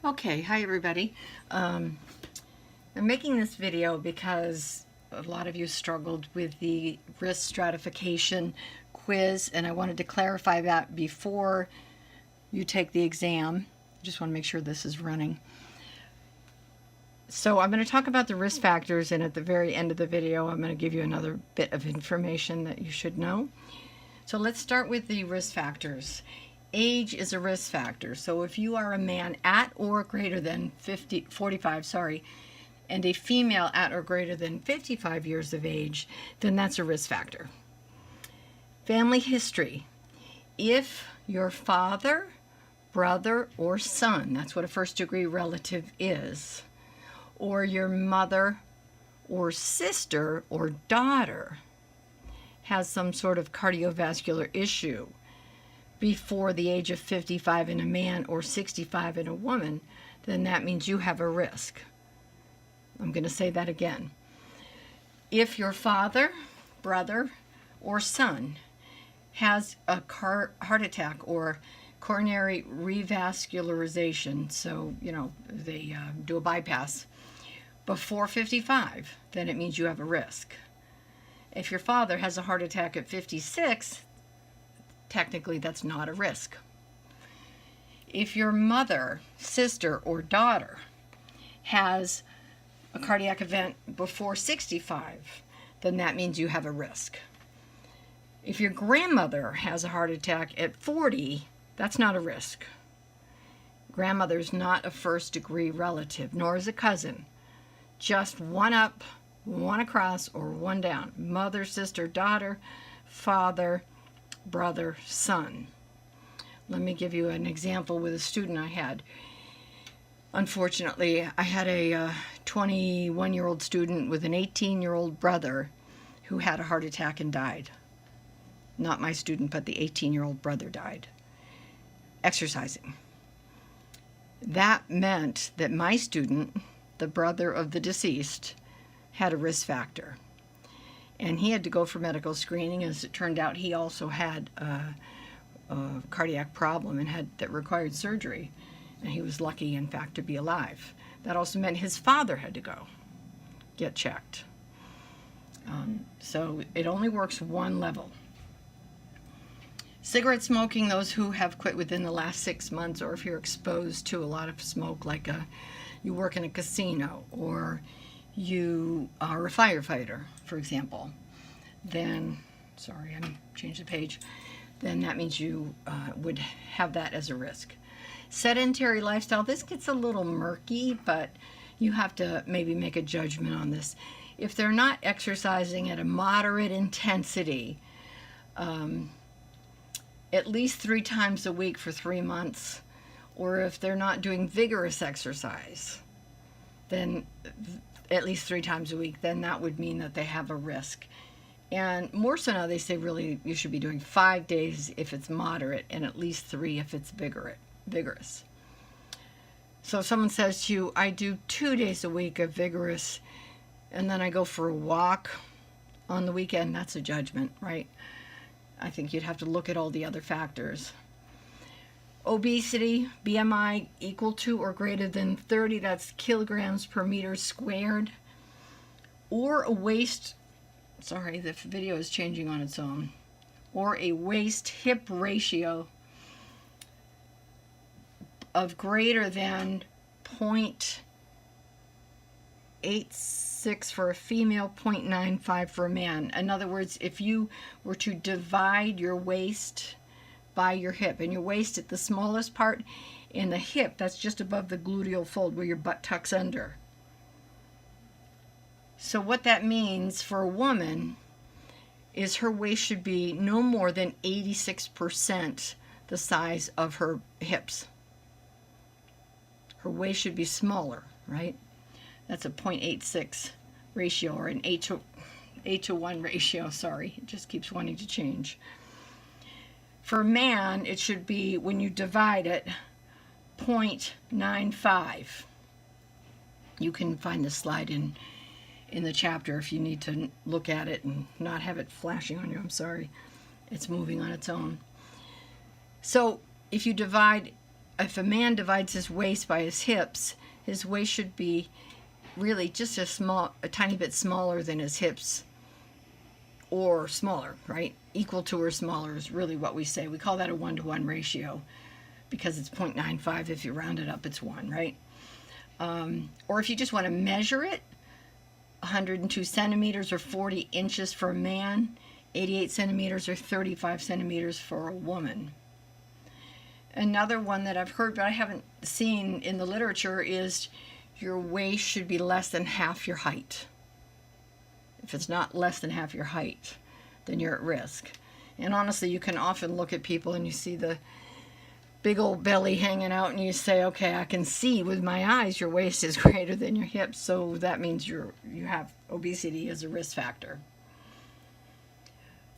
Okay, hi everybody. I'm making this video because a lot of you struggled with the risk stratification quiz, and I wanted to clarify that before you take the exam. I just want to make sure this is running. So I'm going to talk about the risk factors, and at the very end of the video I'm going to give you another bit of information that you should know. So let's start with the risk factors. Age is a risk factor. So if you are a man at or greater than 45, and a female at or greater than 55 years of age, then that's a risk factor. Family history. If your father, brother, or son, that's what a first-degree relative is, or your mother or sister or daughter has some sort of cardiovascular issue before the age of 55 in a man or 65 in a woman, then that means you have a risk. I'm going to say that again. If your father, brother, or son has a heart attack or coronary revascularization, so, they do a bypass before 55, then it means you have a risk. If your father has a heart attack at 56, technically that's not a risk. If your mother, sister, or daughter has a cardiac event before 65, then that means you have a risk. If your grandmother has a heart attack at 40, that's not a risk. Grandmother's not a first-degree relative, nor is a cousin. Just one up, one across, or one down. Mother, sister, daughter, father, brother, son. Let me give you an example with a student I had. Unfortunately, I had a 21-year-old student with an 18-year-old brother who had a heart attack and died. Not my student, but the 18-year-old brother died. Exercising. That meant that my student, the brother of the deceased, had a risk factor. And he had to go for medical screening. As it turned out, he also had a cardiac problem and that required surgery. And he was lucky, in fact, to be alive. That also meant his father had to go get checked. So it only works one level. Cigarette smoking, those who have quit within the last 6 months, or if you're exposed to a lot of smoke, like you work in a casino, or you are a firefighter, for example, then, sorry, I changed the page, then that means you would have that as a risk. Sedentary lifestyle, this gets a little murky, but you have to maybe make a judgment on this. If they're not exercising at a moderate intensity, at least 3 times a week for 3 months, or if they're not doing vigorous exercise, then at least 3 times a week, then that would mean that they have a risk. And more so now, they say really you should be doing 5 days if it's moderate and at least 3 if it's vigorous. So if someone says to you, I do 2 days a week of vigorous and then I go for a walk on the weekend, that's a judgment, right? I think you'd have to look at all the other factors. Obesity, BMI equal to or greater than 30, that's kilograms per meter squared. Or a waist, sorry, the video is changing on its own. Or a waist-hip ratio of greater than 0.86 for a female, 0.95 for a man. In other words, if you were to divide your waist by your hip, and your waist at the smallest part in the hip, that's just above the gluteal fold where your butt tucks under. So what that means for a woman is her waist should be no more than 86% the size of her hips. Her waist should be smaller, right? That's a 0.86 ratio, or an 8 to 1 ratio, sorry. It just keeps wanting to change. For a man, it should be, when you divide it, 0.95. You can find the slide in the chapter if you need to look at it and not have it flashing on you. I'm sorry. It's moving on its own. So if you divide if a man divides his waist by his hips, his waist should be really just a tiny bit smaller than his hips, or smaller, right? Equal to or smaller is really what we say. We call that a 1-to-1 ratio because it's 0.95. If you round it up, it's 1, right? Or if you just want to measure it, 102 centimeters or 40 inches for a man, 88 centimeters or 35 centimeters for a woman. Another one that I've heard but I haven't seen in the literature is your waist should be less than half your height. If it's not less than half your height, then you're at risk. And honestly, you can often look at people and you see the big old belly hanging out and you say, okay, I can see with my eyes your waist is greater than your hips, so that means you have obesity as a risk factor.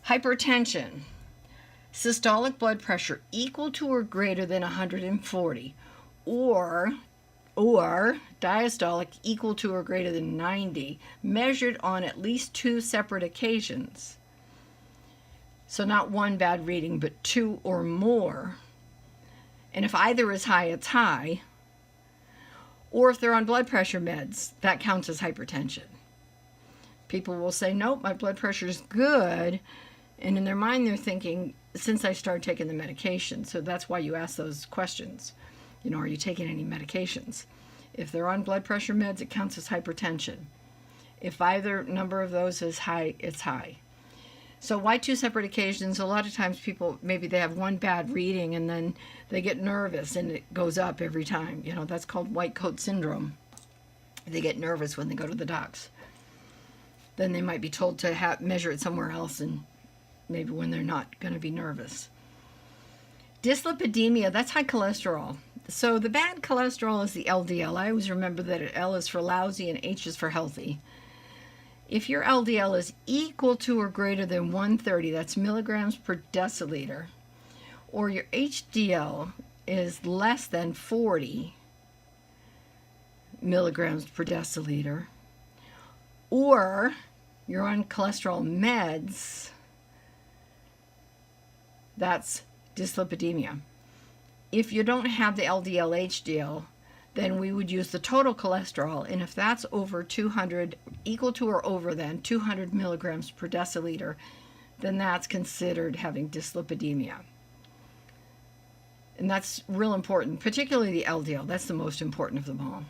Hypertension. Systolic blood pressure equal to or greater than 140, or diastolic equal to or greater than 90, measured on at least 2 separate occasions. So not one bad reading, but 2 or more. And if either is high, it's high. Or if they're on blood pressure meds, that counts as hypertension. People will say, nope, my blood pressure is good. And in their mind, they're thinking, since I started taking the medication. So that's why you ask those questions. You know, are you taking any medications? If they're on blood pressure meds, it counts as hypertension. If either number of those is high, it's high. So why 2 separate occasions? A lot of times people, maybe they have one bad reading and then they get nervous and it goes up every time. You know, that's called white coat syndrome. They get nervous when they go to the docs. Then they might be told to measure it somewhere else, and maybe when they're not going to be nervous. Dyslipidemia, that's high cholesterol. So the bad cholesterol is the LDL. I always remember that L is for lousy and H is for healthy. If your LDL is equal to or greater than 130, that's milligrams per deciliter, or your HDL is less than 40 milligrams per deciliter, or you're on cholesterol meds, that's dyslipidemia. If you don't have the LDL, HDL, then we would use the total cholesterol, and if that's over 200, equal to or over then 200 milligrams per deciliter, then that's considered having dyslipidemia. And that's real important, particularly the LDL. That's the most important of them all.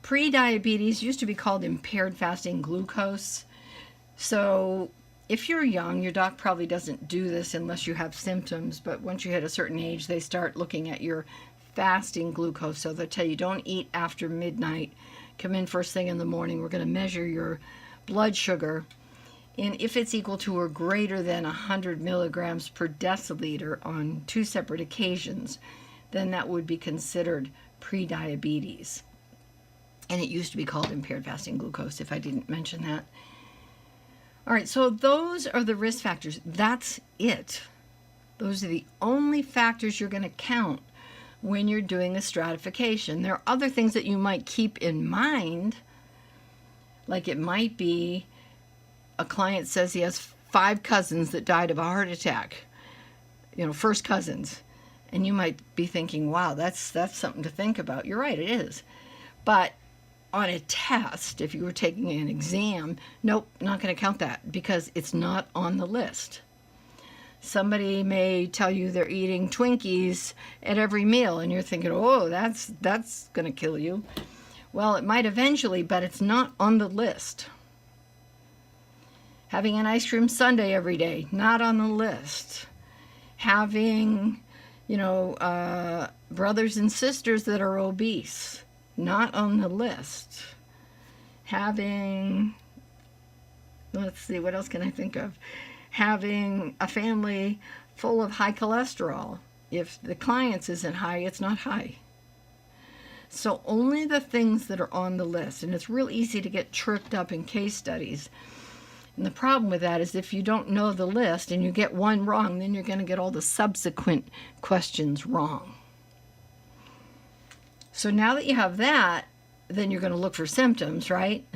Pre-diabetes used to be called impaired fasting glucose. So if you're young, your doc probably doesn't do this unless you have symptoms, but once you hit a certain age, they start looking at your fasting glucose. So they'll tell you, don't eat after midnight. Come in first thing in the morning. We're going to measure your blood sugar. And if it's equal to or greater than 100 milligrams per deciliter on 2 separate occasions, then that would be considered pre-diabetes. And it used to be called impaired fasting glucose, if I didn't mention that. All right, so those are the risk factors. That's it. Those are the only factors you're going to count when you're doing a stratification. There are other things that you might keep in mind, like it might be a client says he has 5 cousins that died of a heart attack, first cousins. And you might be thinking, wow, that's something to think about. You're right, it is. But on a test, if you were taking an exam, nope, not going to count that because it's not on the list. Somebody may tell you they're eating Twinkies at every meal, and you're thinking, oh, that's going to kill you. Well, it might eventually, but it's not on the list. Having an ice cream sundae every day, not on the list. Having, brothers and sisters that are obese, not on the list. Having, let's see, what else can I think of? Having a family full of high cholesterol. If the client's isn't high, it's not high. So only the things that are on the list. And it's real easy to get tripped up in case studies. And the problem with that is if you don't know the list and you get one wrong, then you're going to get all the subsequent questions wrong. So now that you have that, then you're going to look for symptoms, right?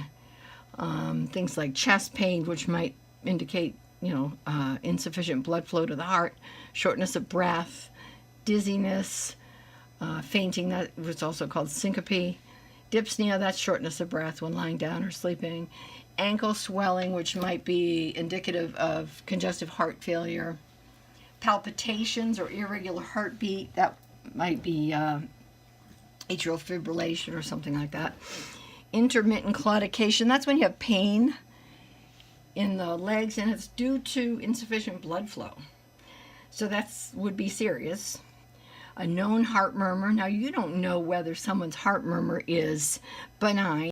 Things like chest pain, which might indicate insufficient blood flow to the heart, shortness of breath, dizziness, fainting, that was also called syncope. Dyspnea, that's shortness of breath when lying down or sleeping. Ankle swelling, which might be indicative of congestive heart failure. Palpitations or irregular heartbeat, that might be atrial fibrillation or something like that. Intermittent claudication, that's when you have pain in the legs and it's due to insufficient blood flow. So that would be serious. A known heart murmur. Now, you don't know whether someone's heart murmur is benign